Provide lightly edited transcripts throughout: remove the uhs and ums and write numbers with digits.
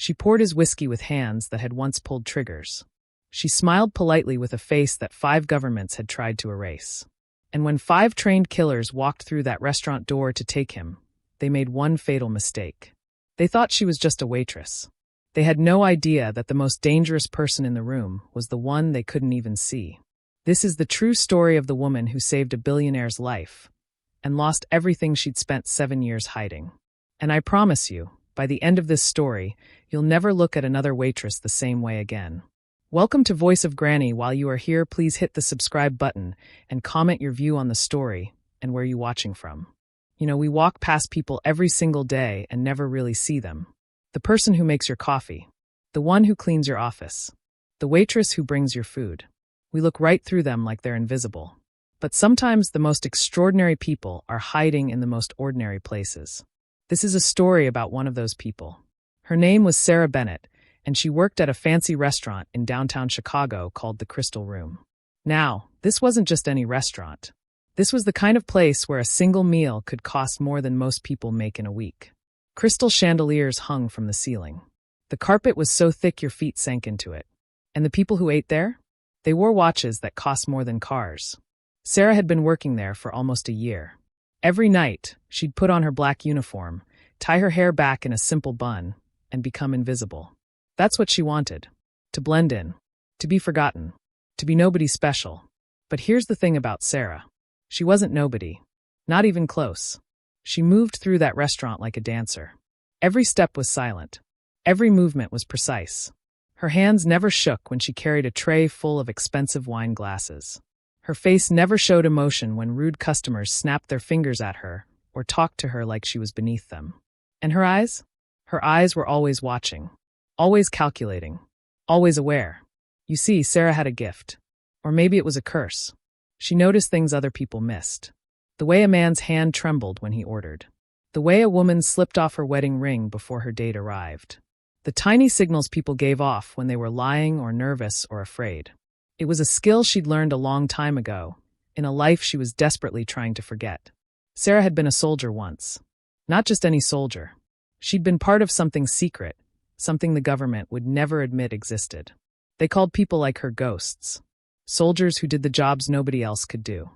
She poured his whiskey with hands that had once pulled triggers. She smiled politely with a face that 5 governments had tried to erase. And when 5 trained killers walked through that restaurant door to take him, they made one fatal mistake. They thought she was just a waitress. They had no idea that the most dangerous person in the room was the one they couldn't even see. This is the true story of the woman who saved a billionaire's life and lost everything she'd spent 7 years hiding. And I promise you, by the end of this story, you'll never look at another waitress the same way again. Welcome to Voice of Granny. While you are here, please hit the subscribe button and comment your view on the story and where you're watching from. We walk past people every single day and never really see them. The person who makes your coffee, the one who cleans your office, the waitress who brings your food. We look right through them like they're invisible. But sometimes the most extraordinary people are hiding in the most ordinary places. This is a story about one of those people. Her name was Sarah Bennett, and she worked at a fancy restaurant in downtown Chicago called the Crystal Room. Now, this wasn't just any restaurant. This was the kind of place where a single meal could cost more than most people make in a week. Crystal chandeliers hung from the ceiling. The carpet was so thick your feet sank into it. And the people who ate there? They wore watches that cost more than cars. Sarah had been working there for almost a year. Every night, she'd put on her black uniform, tie her hair back in a simple bun, and become invisible. That's what she wanted. To blend in. To be forgotten. To be nobody special. But here's the thing about Sarah. She wasn't nobody. Not even close. She moved through that restaurant like a dancer. Every step was silent. Every movement was precise. Her hands never shook when she carried a tray full of expensive wine glasses. Her face never showed emotion when rude customers snapped their fingers at her or talked to her like she was beneath them. And her eyes? Her eyes were always watching. Always calculating. Always aware. You see, Sarah had a gift. Or maybe it was a curse. She noticed things other people missed. The way a man's hand trembled when he ordered. The way a woman slipped off her wedding ring before her date arrived. The tiny signals people gave off when they were lying or nervous or afraid. It was a skill she'd learned a long time ago, in a life she was desperately trying to forget. Sarah had been a soldier once. Not just any soldier. She'd been part of something secret, something the government would never admit existed. They called people like her ghosts. Soldiers who did the jobs nobody else could do.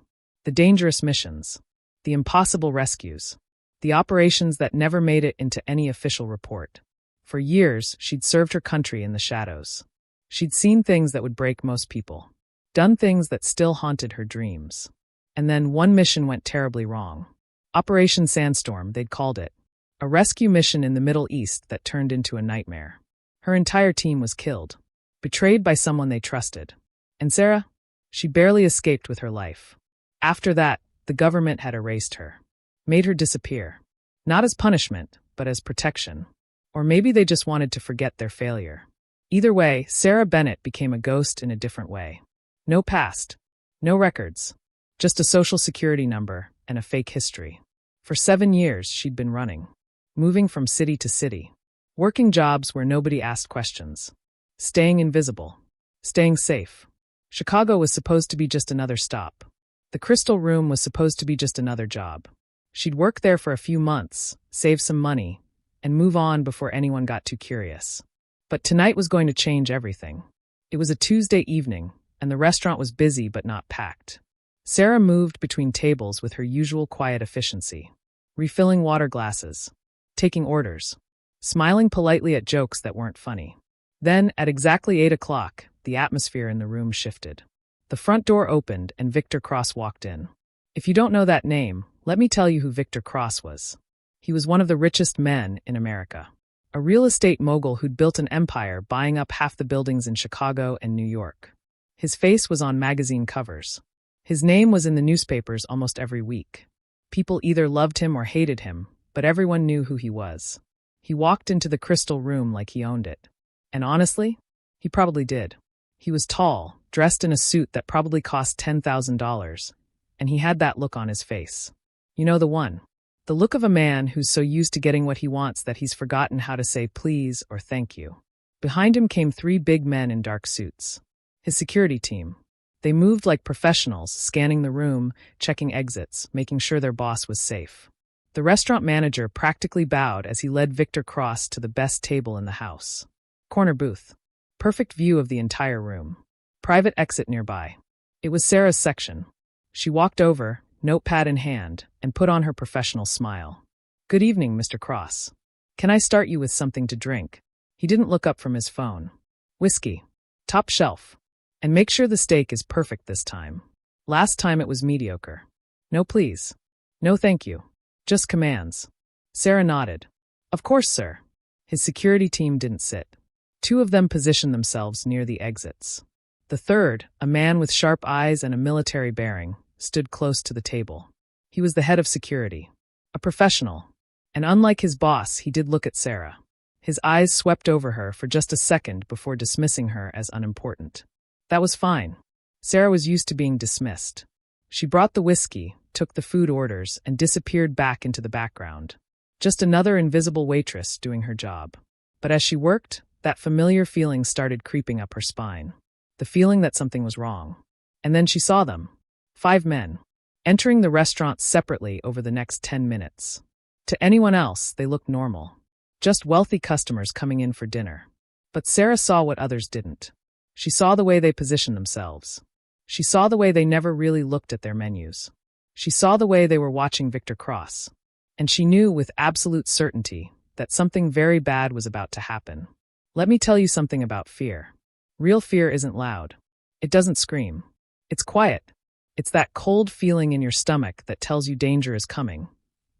The dangerous missions. The impossible rescues. The operations that never made it into any official report. For years, she'd served her country in the shadows. She'd seen things that would break most people. Done things that still haunted her dreams. And then one mission went terribly wrong. Operation Sandstorm, they'd called it. A rescue mission in the Middle East that turned into a nightmare. Her entire team was killed. Betrayed by someone they trusted. And Sarah? She barely escaped with her life. After that, the government had erased her. Made her disappear. Not as punishment, but as protection. Or maybe they just wanted to forget their failure. Either way, Sarah Bennett became a ghost in a different way. No past. No records. Just a social security number and a fake history. For 7 years, she'd been running. Moving from city to city. Working jobs where nobody asked questions. Staying invisible. Staying safe. Chicago was supposed to be just another stop. The Crystal Room was supposed to be just another job. She'd work there for a few months, save some money, and move on before anyone got too curious. But tonight was going to change everything. It was a Tuesday evening, and the restaurant was busy but not packed. Sarah moved between tables with her usual quiet efficiency, refilling water glasses, taking orders, smiling politely at jokes that weren't funny. Then, at exactly 8 o'clock, the atmosphere in the room shifted. The front door opened and Victor Cross walked in. If you don't know that name, let me tell you who Victor Cross was. He was one of the richest men in America. A real estate mogul who'd built an empire buying up half the buildings in Chicago and New York. His face was on magazine covers. His name was in the newspapers almost every week. People either loved him or hated him, but everyone knew who he was. He walked into the Crystal Room like he owned it. And honestly, he probably did. He was tall, dressed in a suit that probably cost $10,000, and he had that look on his face. You know the one. The look of a man who's so used to getting what he wants that he's forgotten how to say please or thank you. Behind him came 3 big men in dark suits. His security team. They moved like professionals, scanning the room, checking exits, making sure their boss was safe. The restaurant manager practically bowed as he led Victor Cross to the best table in the house. Corner booth. Perfect view of the entire room. Private exit nearby. It was Sarah's section. She walked over, notepad in hand, and put on her professional smile. "Good evening, Mr. Cross. Can I start you with something to drink?" He didn't look up from his phone. "Whiskey. Top shelf. And make sure the steak is perfect this time. Last time it was mediocre." "No, please." "No, thank you. Just commands." Sarah nodded. "Of course, sir." His security team didn't sit. Two of them positioned themselves near the exits. The third, a man with sharp eyes and a military bearing, stood close to the table. He was the head of security. A professional. And unlike his boss, he did look at Sarah. His eyes swept over her for just a second before dismissing her as unimportant. That was fine. Sarah was used to being dismissed. She brought the whiskey, took the food orders, and disappeared back into the background. Just another invisible waitress doing her job. But as she worked, that familiar feeling started creeping up her spine. The feeling that something was wrong. And then she saw them. 5 men. Entering the restaurant separately over the next 10 minutes. To anyone else, they looked normal. Just wealthy customers coming in for dinner. But Sarah saw what others didn't. She saw the way they positioned themselves. She saw the way they never really looked at their menus. She saw the way they were watching Victor Cross. And she knew with absolute certainty that something very bad was about to happen. Let me tell you something about fear. Real fear isn't loud. It doesn't scream. It's quiet. It's that cold feeling in your stomach that tells you danger is coming,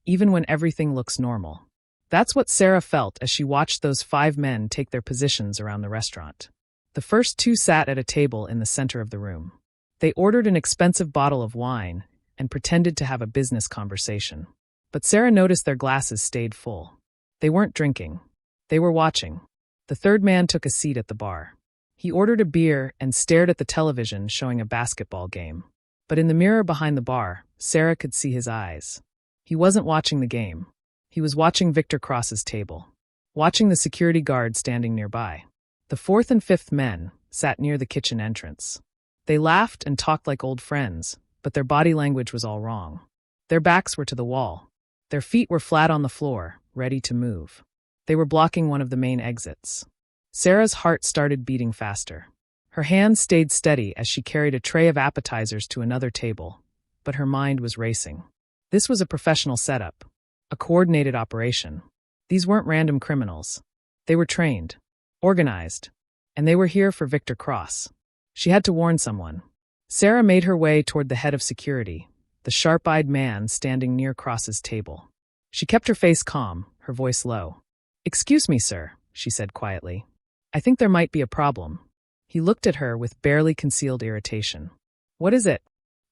even when everything looks normal. That's what Sarah felt as she watched those 5 men take their positions around the restaurant. The first 2 sat at a table in the center of the room. They ordered an expensive bottle of wine and pretended to have a business conversation. But Sarah noticed their glasses stayed full. They weren't drinking. They were watching. The third man took a seat at the bar. He ordered a beer and stared at the television showing a basketball game. But in the mirror behind the bar, Sarah could see his eyes. He wasn't watching the game. He was watching Victor Cross's table. Watching the security guard standing nearby. The 4th and 5th men sat near the kitchen entrance. They laughed and talked like old friends, but their body language was all wrong. Their backs were to the wall. Their feet were flat on the floor, ready to move. They were blocking one of the main exits. Sarah's heart started beating faster. Her hands stayed steady as she carried a tray of appetizers to another table, but her mind was racing. This was a professional setup, a coordinated operation. These weren't random criminals. They were trained, organized, and they were here for Victor Cross. She had to warn someone. Sarah made her way toward the head of security, the sharp-eyed man standing near Cross's table. She kept her face calm, her voice low. "Excuse me, sir," she said quietly. "I think there might be a problem." He looked at her with barely concealed irritation. "What is it?"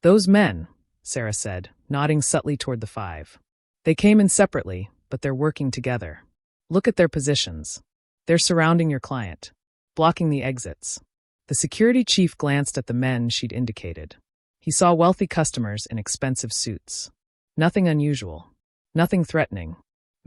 "Those men," Sarah said, nodding subtly toward the 5. "They came in separately, but they're working together. Look at their positions. They're surrounding your client, blocking the exits." The security chief glanced at the men she'd indicated. He saw wealthy customers in expensive suits. Nothing unusual. Nothing threatening.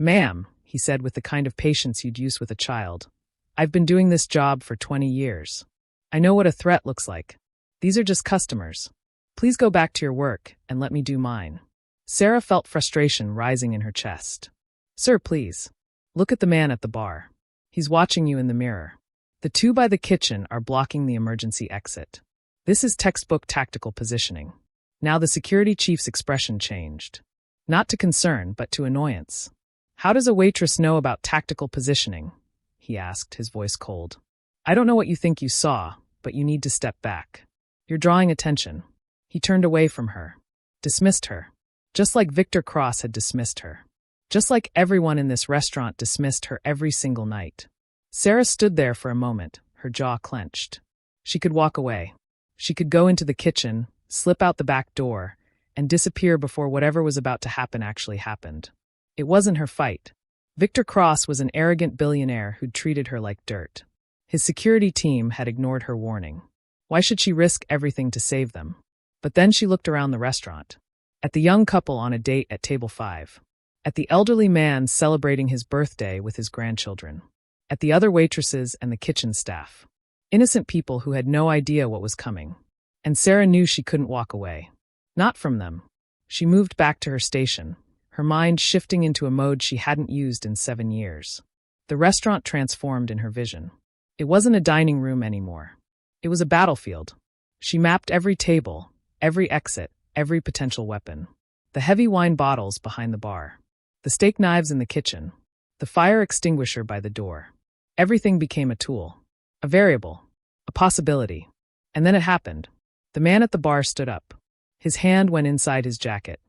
"Ma'am," he said with the kind of patience you'd use with a child, "I've been doing this job for 20 years. I know what a threat looks like. These are just customers. Please go back to your work and let me do mine." Sarah felt frustration rising in her chest. "Sir, please. Look at the man at the bar. He's watching you in the mirror. The 2 by the kitchen are blocking the emergency exit. This is textbook tactical positioning." Now the security chief's expression changed. Not to concern, but to annoyance. "How does a waitress know about tactical positioning?" he asked, his voice cold. "I don't know what you think you saw, but you need to step back. You're drawing attention." He turned away from her. Dismissed her. Just like Victor Cross had dismissed her. Just like everyone in this restaurant dismissed her every single night. Sarah stood there for a moment, her jaw clenched. She could walk away. She could go into the kitchen, slip out the back door, and disappear before whatever was about to happen actually happened. It wasn't her fight. Victor Cross was an arrogant billionaire who'd treated her like dirt. His security team had ignored her warning. Why should she risk everything to save them? But then she looked around the restaurant. At the young couple on a date at table 5. At the elderly man celebrating his birthday with his grandchildren. At the other waitresses and the kitchen staff. Innocent people who had no idea what was coming. And Sarah knew she couldn't walk away. Not from them. She moved back to her station, her mind shifting into a mode she hadn't used in 7 years. The restaurant transformed in her vision. It wasn't a dining room anymore. It was a battlefield. She mapped every table, every exit, every potential weapon. The heavy wine bottles behind the bar. The steak knives in the kitchen. The fire extinguisher by the door. Everything became a tool. A variable. A possibility. And then it happened. The man at the bar stood up. His hand went inside his jacket.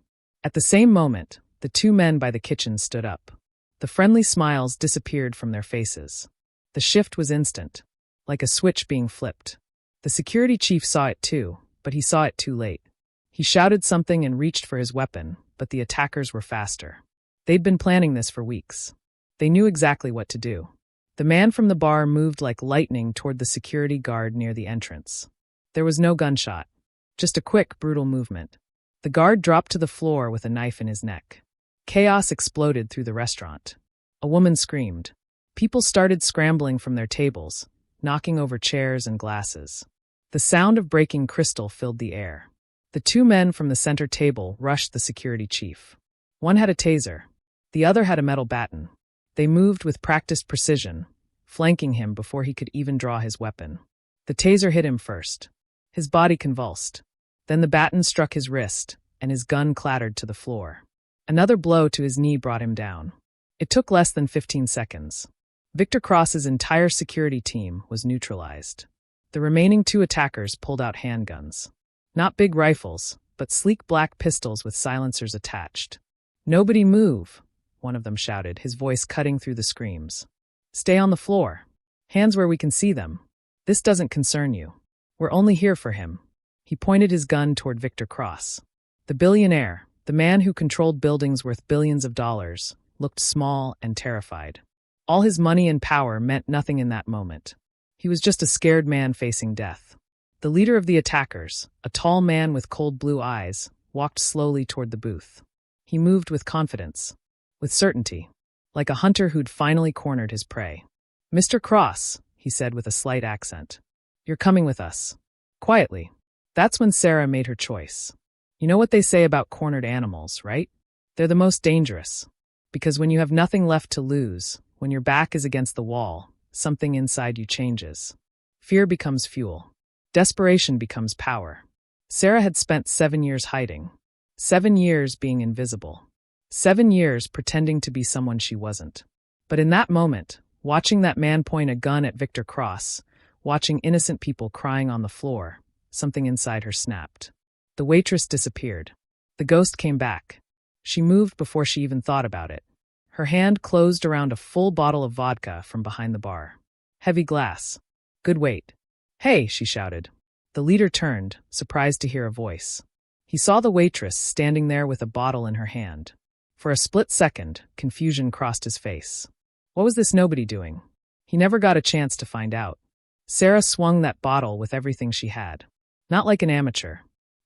At the same moment, the 2 men by the kitchen stood up. The friendly smiles disappeared from their faces. The shift was instant, like a switch being flipped. The security chief saw it too, but he saw it too late. He shouted something and reached for his weapon, but the attackers were faster. They'd been planning this for weeks. They knew exactly what to do. The man from the bar moved like lightning toward the security guard near the entrance. There was no gunshot, just a quick, brutal movement. The guard dropped to the floor with a knife in his neck. Chaos exploded through the restaurant. A woman screamed. People started scrambling from their tables, knocking over chairs and glasses. The sound of breaking crystal filled the air. The 2 men from the center table rushed the security chief. One had a taser. The other had a metal baton. They moved with practiced precision, flanking him before he could even draw his weapon. The taser hit him first. His body convulsed. Then the baton struck his wrist, and his gun clattered to the floor. Another blow to his knee brought him down. It took less than 15 seconds. Victor Cross's entire security team was neutralized. The remaining 2 attackers pulled out handguns. Not big rifles, but sleek black pistols with silencers attached. "Nobody move," one of them shouted, his voice cutting through the screams. "Stay on the floor. Hands where we can see them. This doesn't concern you. We're only here for him." He pointed his gun toward Victor Cross. The billionaire, the man who controlled buildings worth billions of dollars, looked small and terrified. All his money and power meant nothing in that moment. He was just a scared man facing death. The leader of the attackers, a tall man with cold blue eyes, walked slowly toward the booth. He moved with confidence, with certainty, like a hunter who'd finally cornered his prey. "Mr. Cross," he said with a slight accent, "you're coming with us." Quietly. That's when Sarah made her choice. You know what they say about cornered animals, right? They're the most dangerous. Because when you have nothing left to lose, when your back is against the wall, something inside you changes. Fear becomes fuel. Desperation becomes power. Sarah had spent 7 years hiding. 7 years being invisible. 7 years pretending to be someone she wasn't. But in that moment, watching that man point a gun at Victor Cross, watching innocent people crying on the floor, something inside her snapped. The waitress disappeared. The ghost came back. She moved before she even thought about it. Her hand closed around a full bottle of vodka from behind the bar. Heavy glass. Good weight. "Hey," she shouted. The leader turned, surprised to hear a voice. He saw the waitress standing there with a bottle in her hand. For a split second, confusion crossed his face. What was this nobody doing? He never got a chance to find out. Sarah swung that bottle with everything she had. Not like an amateur.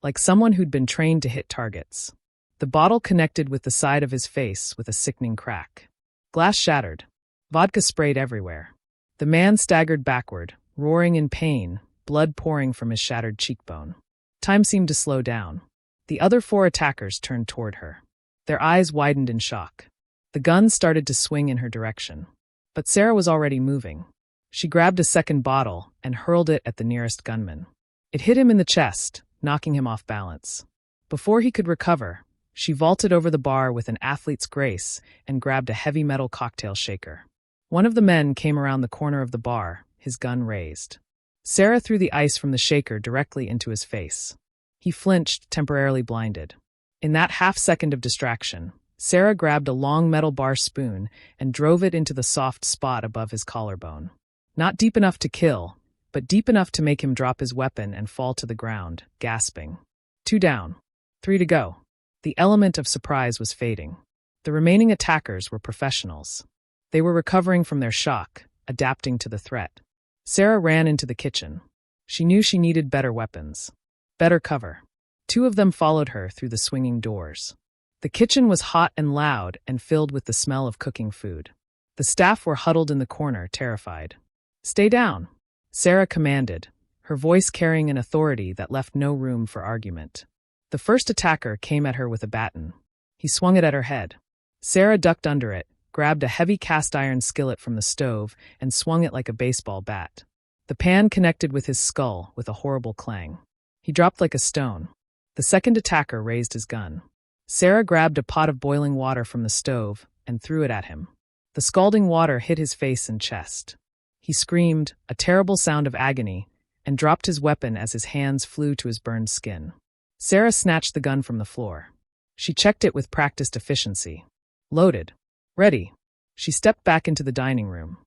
Like someone who'd been trained to hit targets. The bottle connected with the side of his face with a sickening crack. Glass shattered. Vodka sprayed everywhere. The man staggered backward, roaring in pain, blood pouring from his shattered cheekbone. Time seemed to slow down. The other 4 attackers turned toward her. Their eyes widened in shock. The guns started to swing in her direction. But Sarah was already moving. She grabbed a second bottle and hurled it at the nearest gunman. It hit him in the chest, knocking him off balance. Before he could recover, she vaulted over the bar with an athlete's grace and grabbed a heavy metal cocktail shaker. One of the men came around the corner of the bar, his gun raised. Sarah threw the ice from the shaker directly into his face. He flinched, temporarily blinded. In that half-second of distraction, Sarah grabbed a long metal bar spoon and drove it into the soft spot above his collarbone. Not deep enough to kill, but deep enough to make him drop his weapon and fall to the ground, gasping. 2 down. 3 to go. The element of surprise was fading. The remaining attackers were professionals. They were recovering from their shock, adapting to the threat. Sarah ran into the kitchen. She knew she needed better weapons. Better cover. 2 of them followed her through the swinging doors. The kitchen was hot and loud and filled with the smell of cooking food. The staff were huddled in the corner, terrified. "Stay down," Sarah commanded, her voice carrying an authority that left no room for argument. The first attacker came at her with a baton. He swung it at her head. Sarah ducked under it, grabbed a heavy cast-iron skillet from the stove, and swung it like a baseball bat. The pan connected with his skull with a horrible clang. He dropped like a stone. The second attacker raised his gun. Sarah grabbed a pot of boiling water from the stove and threw it at him. The scalding water hit his face and chest. He screamed, a terrible sound of agony, and dropped his weapon as his hands flew to his burned skin. Sarah snatched the gun from the floor. She checked it with practiced efficiency. Loaded. Ready. She stepped back into the dining room.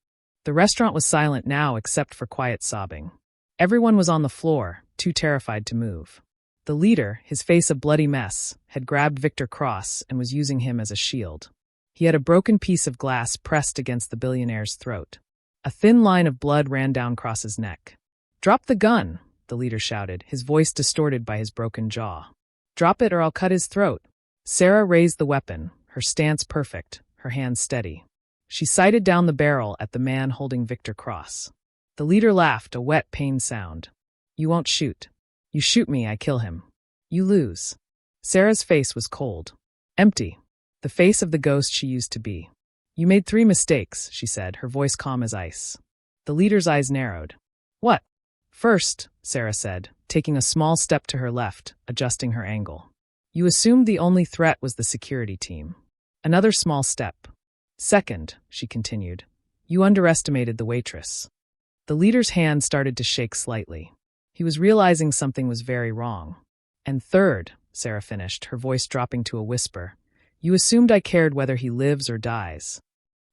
The restaurant was silent now except for quiet sobbing. Everyone was on the floor, too terrified to move. The leader, his face a bloody mess, had grabbed Victor Cross and was using him as a shield. He had a broken piece of glass pressed against the billionaire's throat. A thin line of blood ran down Cross's neck. "Drop the gun," the leader shouted, his voice distorted by his broken jaw. "Drop it or I'll cut his throat." Sarah raised the weapon, her stance perfect, her hands steady. She sighted down the barrel at the man holding Victor Cross. The leader laughed, a wet, pained sound. "You won't shoot. You shoot me, I kill him. You lose." Sarah's face was cold. Empty. The face of the ghost she used to be. "You made 3 mistakes," she said, her voice calm as ice. The leader's eyes narrowed. "What?" "First," Sarah said, taking a small step to her left, adjusting her angle. "You assumed the only threat was the security team. Another small step. Second," she continued, "you underestimated the waitress." The leader's hand started to shake slightly. He was realizing something was very wrong. "And third," Sarah finished, her voice dropping to a whisper, "you assumed I cared whether he lives or dies."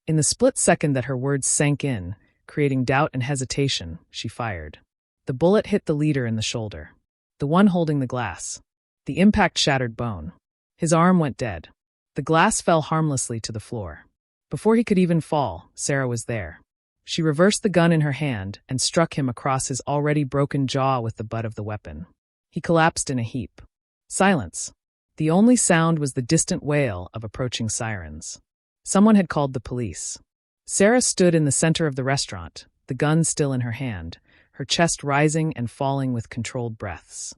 In the split second that her words sank in, creating doubt and hesitation, she fired. The bullet hit the leader in the shoulder. The one holding the glass. The impact shattered bone. His arm went dead. The glass fell harmlessly to the floor. Before he could even fall, Sarah was there. She reversed the gun in her hand and struck him across his already broken jaw with the butt of the weapon. He collapsed in a heap. Silence. The only sound was the distant wail of approaching sirens. Someone had called the police. Sarah stood in the center of the restaurant, the gun still in her hand, her chest rising and falling with controlled breaths.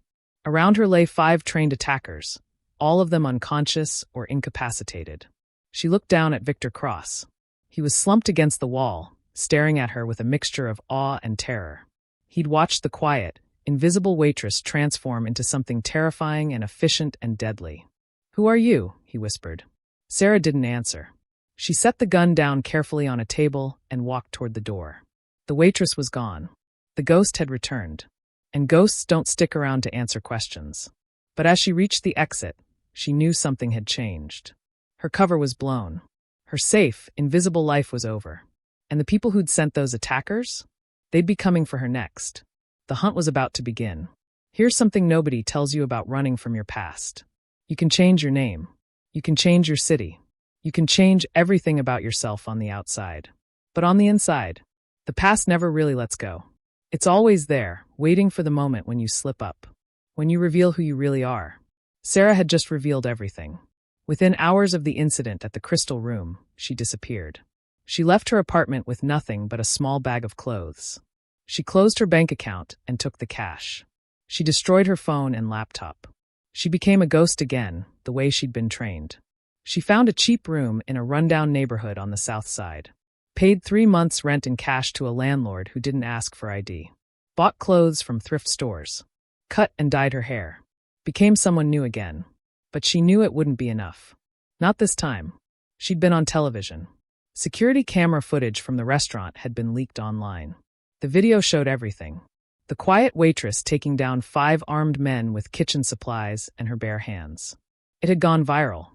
Around her lay 5 trained attackers, all of them unconscious or incapacitated. She looked down at Victor Cross. He was slumped against the wall, staring at her with a mixture of awe and terror. He'd watched the quiet, invisible waitress transform into something terrifying and efficient and deadly. "Who are you?" he whispered. Sarah didn't answer. She set the gun down carefully on a table and walked toward the door. The waitress was gone. The ghost had returned. And ghosts don't stick around to answer questions. But as she reached the exit, she knew something had changed. Her cover was blown. Her safe, invisible life was over. And the people who'd sent those attackers? They'd be coming for her next. The hunt was about to begin. Here's something nobody tells you about running from your past. You can change your name. You can change your city. You can change everything about yourself on the outside. But on the inside, the past never really lets go. It's always there, waiting for the moment when you slip up. When you reveal who you really are. Sarah had just revealed everything. Within hours of the incident at the Crystal Room, she disappeared. She left her apartment with nothing but a small bag of clothes. She closed her bank account and took the cash. She destroyed her phone and laptop. She became a ghost again, the way she'd been trained. She found a cheap room in a rundown neighborhood on the south side. Paid 3 months' rent in cash to a landlord who didn't ask for ID. Bought clothes from thrift stores. Cut and dyed her hair. Became someone new again. But she knew it wouldn't be enough. Not this time. She'd been on television. Security camera footage from the restaurant had been leaked online. The video showed everything. The quiet waitress taking down 5 armed men with kitchen supplies and her bare hands. It had gone viral.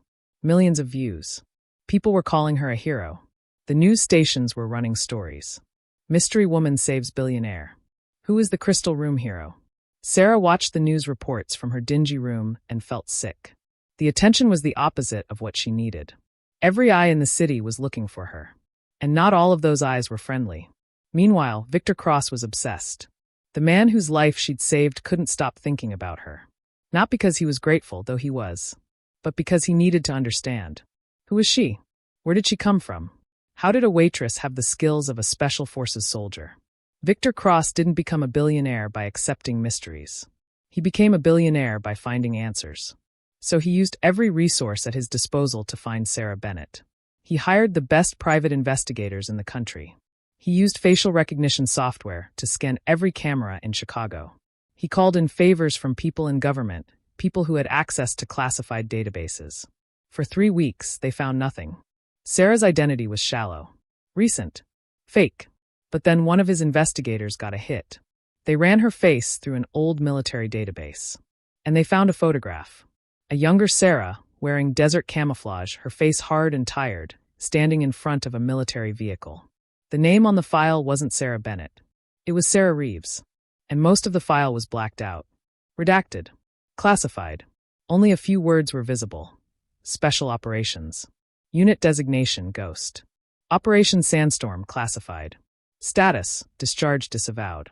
Millions of views. People were calling her a hero. The news stations were running stories. Mystery woman saves billionaire. Who is the Crystal Room hero? Sarah watched the news reports from her dingy room and felt sick. The attention was the opposite of what she needed. Every eye in the city was looking for her. And not all of those eyes were friendly. Meanwhile, Victor Cross was obsessed. The man whose life she'd saved couldn't stop thinking about her. Not because he was grateful, though he was, but because he needed to understand. Who was she? Where did she come from? How did a waitress have the skills of a special forces soldier? Victor Cross didn't become a billionaire by accepting mysteries. He became a billionaire by finding answers. So he used every resource at his disposal to find Sarah Bennett. He hired the best private investigators in the country. He used facial recognition software to scan every camera in Chicago. He called in favors from people in government, people who had access to classified databases. For 3 weeks, they found nothing. Sarah's identity was shallow, recent, fake. But then one of his investigators got a hit. They ran her face through an old military database. And they found a photograph. A younger Sarah, wearing desert camouflage, her face hard and tired, standing in front of a military vehicle. The name on the file wasn't Sarah Bennett. It was Sarah Reeves. And most of the file was blacked out. Redacted. Classified. Only a few words were visible. Special Operations. Unit Designation Ghost. Operation Sandstorm classified. Status, discharge disavowed.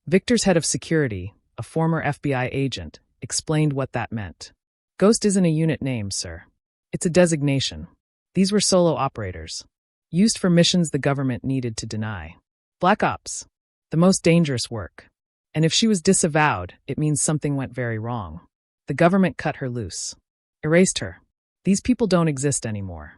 Victor's head of security, a former FBI agent, explained what that meant. Ghost isn't a unit name, sir. It's a designation. These were solo operators. Used for missions the government needed to deny. Black Ops. The most dangerous work. And if she was disavowed, it means something went very wrong. The government cut her loose. Erased her. These people don't exist anymore.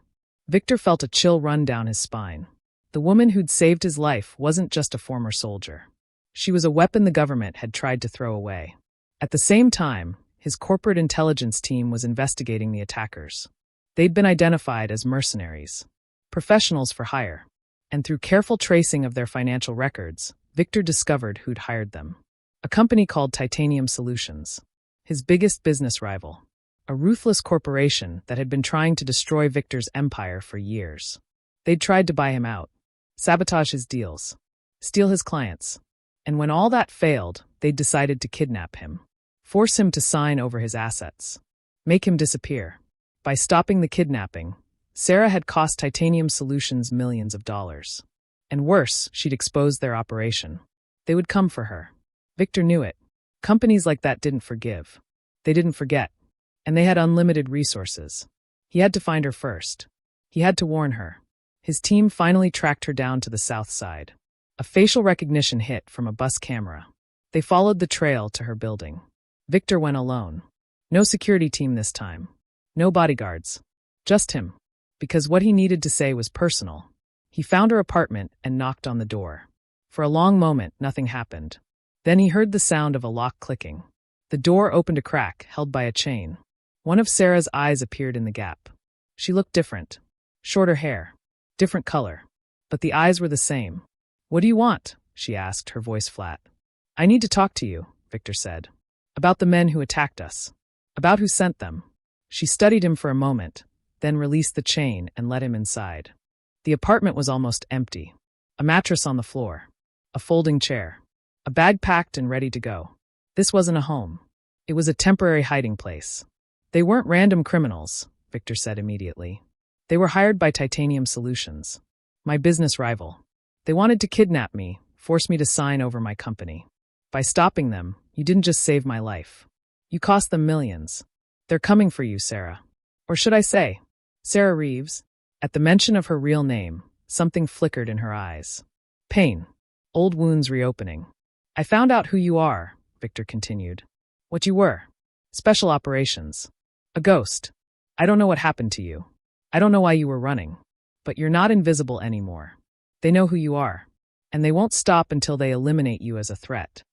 Victor felt a chill run down his spine. The woman who'd saved his life wasn't just a former soldier. She was a weapon the government had tried to throw away. At the same time, his corporate intelligence team was investigating the attackers. They'd been identified as mercenaries, professionals for hire. And through careful tracing of their financial records, Victor discovered who'd hired them. A company called Titanium Solutions, his biggest business rival. A ruthless corporation that had been trying to destroy Victor's empire for years. They'd tried to buy him out, sabotage his deals, steal his clients. And when all that failed, they'd decided to kidnap him, force him to sign over his assets, make him disappear. By stopping the kidnapping, Sarah had cost Titanium Solutions millions of dollars. And worse, she'd exposed their operation. They would come for her. Victor knew it. Companies like that didn't forgive. They didn't forget. And they had unlimited resources. He had to find her first. He had to warn her. His team finally tracked her down to the south side. A facial recognition hit from a bus camera. They followed the trail to her building. Victor went alone. No security team this time. No bodyguards. Just him. Because what he needed to say was personal. He found her apartment and knocked on the door. For a long moment, nothing happened. Then he heard the sound of a lock clicking. The door opened a crack, held by a chain. One of Sarah's eyes appeared in the gap. She looked different. Shorter hair. Different color. But the eyes were the same. "What do you want?" she asked, her voice flat. "I need to talk to you," Victor said. "About the men who attacked us. About who sent them." She studied him for a moment, then released the chain and let him inside. The apartment was almost empty. A mattress on the floor. A folding chair. A bag packed and ready to go. This wasn't a home. It was a temporary hiding place. They weren't random criminals, Victor said immediately. They were hired by Titanium Solutions, my business rival. They wanted to kidnap me, force me to sign over my company. By stopping them, you didn't just save my life. You cost them millions. They're coming for you, Sarah. Or should I say, Sarah Reeves? At the mention of her real name, something flickered in her eyes. Pain. Old wounds reopening. I found out who you are, Victor continued. What you were. Special operations. A ghost. I don't know what happened to you. I don't know why you were running. But you're not invisible anymore. They know who you are. And they won't stop until they eliminate you as a threat.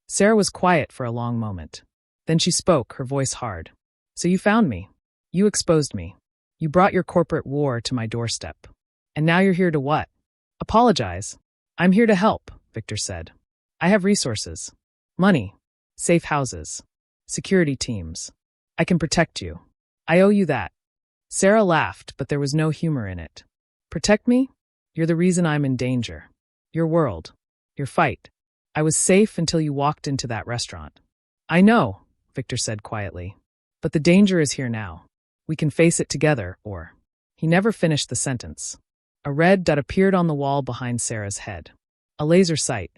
Sarah was quiet for a long moment. Then she spoke, her voice hard. So you found me. You exposed me. You brought your corporate war to my doorstep. And now you're here to what? Apologize. I'm here to help, Victor said. I have resources. Money. Safe houses. Security teams. I can protect you. I owe you that. Sarah laughed, but there was no humor in it. Protect me? You're the reason I'm in danger. Your world. Your fight. I was safe until you walked into that restaurant. I know, Victor said quietly. But the danger is here now. We can face it together, or... He never finished the sentence. A red dot appeared on the wall behind Sarah's head. A laser sight.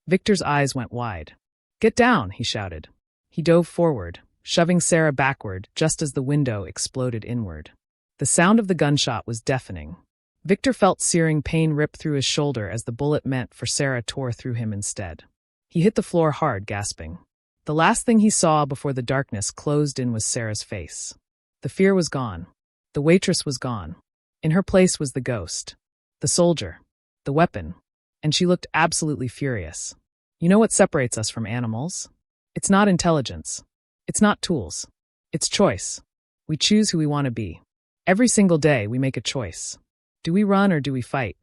Victor's eyes went wide. Get down, he shouted. He dove forward, shoving Sarah backward just as the window exploded inward. The sound of the gunshot was deafening. Victor felt searing pain rip through his shoulder as the bullet meant for Sarah tore through him instead. He hit the floor hard, gasping. The last thing he saw before the darkness closed in was Sarah's face. The fear was gone. The waitress was gone. In her place was the ghost, the soldier, the weapon, and she looked absolutely furious. You know what separates us from animals? It's not intelligence. It's not tools. It's choice. We choose who we want to be. Every single day we make a choice. Do we run or do we fight?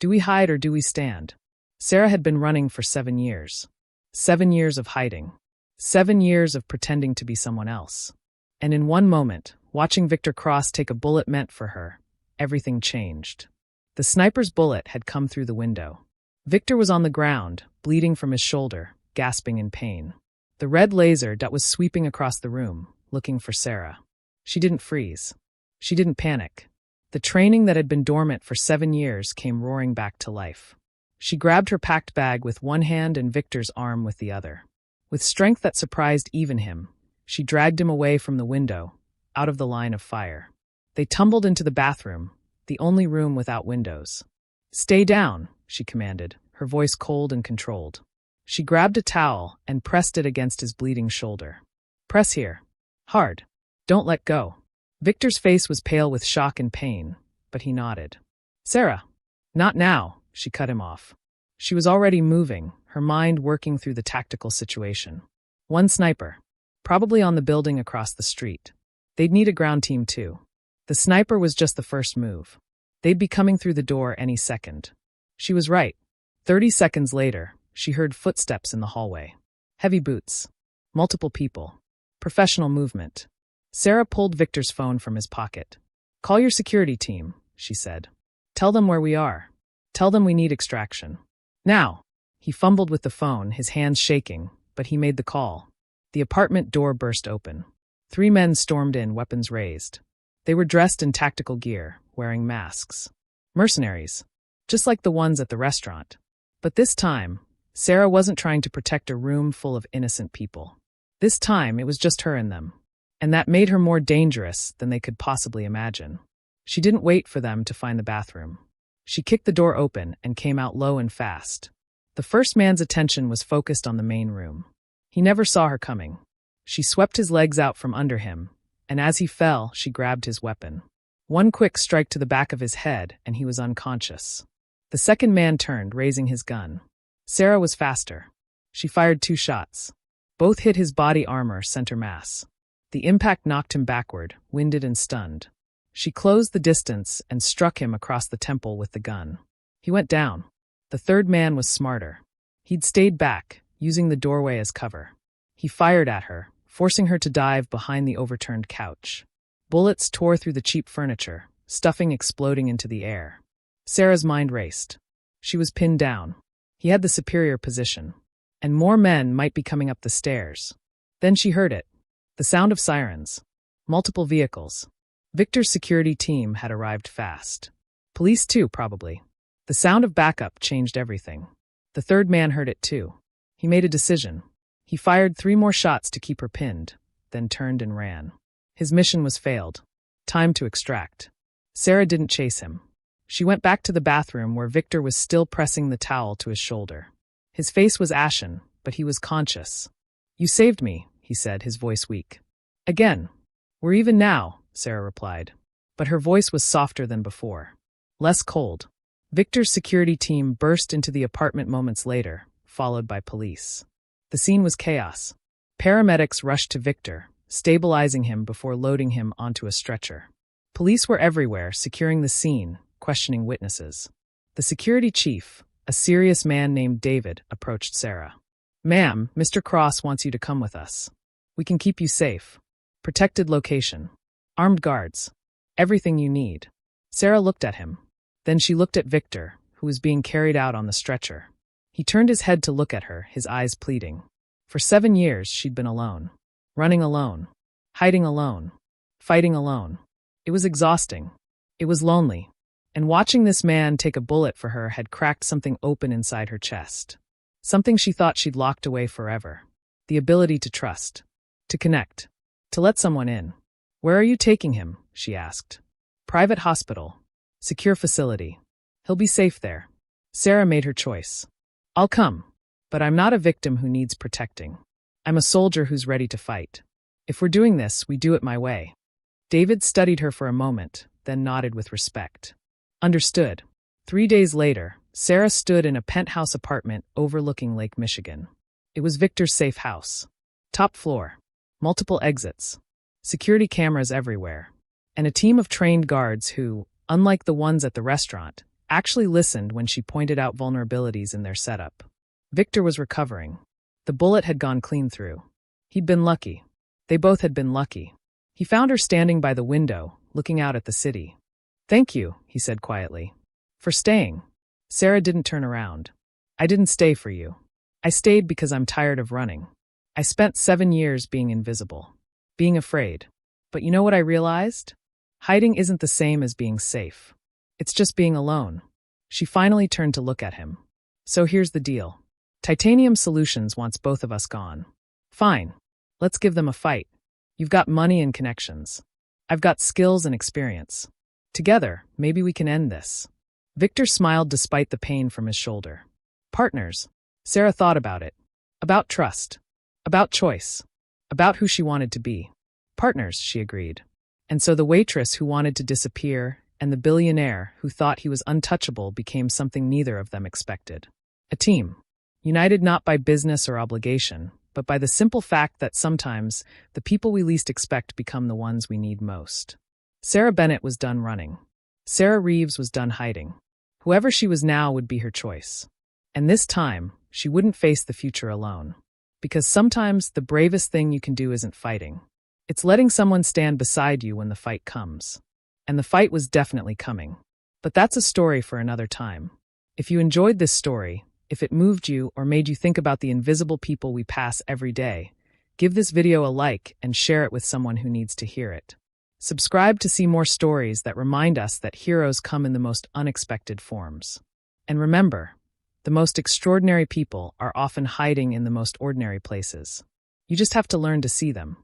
Do we hide or do we stand? Sarah had been running for 7 years. 7 years of hiding. 7 years of pretending to be someone else. And in one moment, watching Victor Cross take a bullet meant for her, everything changed. The sniper's bullet had come through the window. Victor was on the ground, bleeding from his shoulder, gasping in pain. The red laser dot was sweeping across the room, looking for Sarah. She didn't freeze. She didn't panic. The training that had been dormant for 7 years came roaring back to life. She grabbed her packed bag with one hand and Victor's arm with the other. With strength that surprised even him, she dragged him away from the window, out of the line of fire. They tumbled into the bathroom, the only room without windows. "Stay down," she commanded, her voice cold and controlled. She grabbed a towel and pressed it against his bleeding shoulder. "Press here. Hard. Don't let go." Victor's face was pale with shock and pain, but he nodded. "Sarah." "Not now," she cut him off. She was already moving, her mind working through the tactical situation. One sniper. Probably on the building across the street. They'd need a ground team too. The sniper was just the first move. They'd be coming through the door any second. She was right. 30 seconds later, she heard footsteps in the hallway. Heavy boots. Multiple people. Professional movement. Sarah pulled Victor's phone from his pocket. "Call your security team," she said. "Tell them where we are. Tell them we need extraction. Now." He fumbled with the phone, his hands shaking, but he made the call. The apartment door burst open. 3 men stormed in, weapons raised. They were dressed in tactical gear, wearing masks. Mercenaries. Just like the ones at the restaurant. But this time, Sarah wasn't trying to protect a room full of innocent people. This time, it was just her and them. And that made her more dangerous than they could possibly imagine. She didn't wait for them to find the bathroom. She kicked the door open and came out low and fast. The first man's attention was focused on the main room. He never saw her coming. She swept his legs out from under him, and as he fell, she grabbed his weapon. One quick strike to the back of his head, and he was unconscious. The second man turned, raising his gun. Sarah was faster. She fired 2 shots. Both hit his body armor center mass. The impact knocked him backward, winded and stunned. She closed the distance and struck him across the temple with the gun. He went down. The third man was smarter. He'd stayed back, using the doorway as cover. He fired at her, forcing her to dive behind the overturned couch. Bullets tore through the cheap furniture, stuffing exploding into the air. Sarah's mind raced. She was pinned down. He had the superior position. And more men might be coming up the stairs. Then she heard it. The sound of sirens. Multiple vehicles. Victor's security team had arrived fast. Police too, probably. The sound of backup changed everything. The third man heard it too. He made a decision. He fired 3 more shots to keep her pinned, then turned and ran. His mission was failed. Time to extract. Sarah didn't chase him. She went back to the bathroom where Victor was still pressing the towel to his shoulder. His face was ashen, but he was conscious. "You saved me," he said, his voice weak. "Again. We're even now," Sarah replied. But her voice was softer than before. Less cold. Victor's security team burst into the apartment moments later, followed by police. The scene was chaos. Paramedics rushed to Victor, stabilizing him before loading him onto a stretcher. Police were everywhere, securing the scene, questioning witnesses. The security chief, a serious man named David, approached Sarah. "Ma'am, Mr. Cross wants you to come with us. We can keep you safe. Protected location. Armed guards. Everything you need." Sarah looked at him. Then she looked at Victor, who was being carried out on the stretcher. He turned his head to look at her, his eyes pleading. For 7 years, she'd been alone. Running alone. Hiding alone. Fighting alone. It was exhausting. It was lonely. And watching this man take a bullet for her had cracked something open inside her chest. Something she thought she'd locked away forever. The ability to trust. To connect. To let someone in. "Where are you taking him?" she asked. "Private hospital. Secure facility. He'll be safe there." Sarah made her choice. "I'll come. But I'm not a victim who needs protecting. I'm a soldier who's ready to fight. If we're doing this, we do it my way." David studied her for a moment, then nodded with respect. Understood. 3 days later, Sarah stood in a penthouse apartment overlooking Lake Michigan. It was Victor's safe house. Top floor. Multiple exits. Security cameras everywhere. And a team of trained guards who, unlike the ones at the restaurant, actually listened when she pointed out vulnerabilities in their setup. Victor was recovering. The bullet had gone clean through. He'd been lucky. They both had been lucky. He found her standing by the window, looking out at the city. "Thank you," he said quietly. "For staying." Sarah didn't turn around. "I didn't stay for you. I stayed because I'm tired of running. I spent 7 years being invisible, being afraid. But you know what I realized? Hiding isn't the same as being safe. It's just being alone." She finally turned to look at him. "So here's the deal. Titanium Solutions wants both of us gone. Fine. Let's give them a fight. You've got money and connections. I've got skills and experience. Together, maybe we can end this." Victor smiled despite the pain from his shoulder. Partners. Sarah thought about it. About trust. About choice. About who she wanted to be. Partners, she agreed. And so the waitress who wanted to disappear and the billionaire who thought he was untouchable became something neither of them expected. A team. United not by business or obligation, but by the simple fact that sometimes the people we least expect become the ones we need most. Sarah Bennett was done running. Sarah Reeves was done hiding. Whoever she was now would be her choice. And this time, she wouldn't face the future alone. Because sometimes the bravest thing you can do isn't fighting. It's letting someone stand beside you when the fight comes. And the fight was definitely coming. But that's a story for another time. If you enjoyed this story, if it moved you or made you think about the invisible people we pass every day, give this video a like and share it with someone who needs to hear it. Subscribe to see more stories that remind us that heroes come in the most unexpected forms. And remember, the most extraordinary people are often hiding in the most ordinary places. You just have to learn to see them.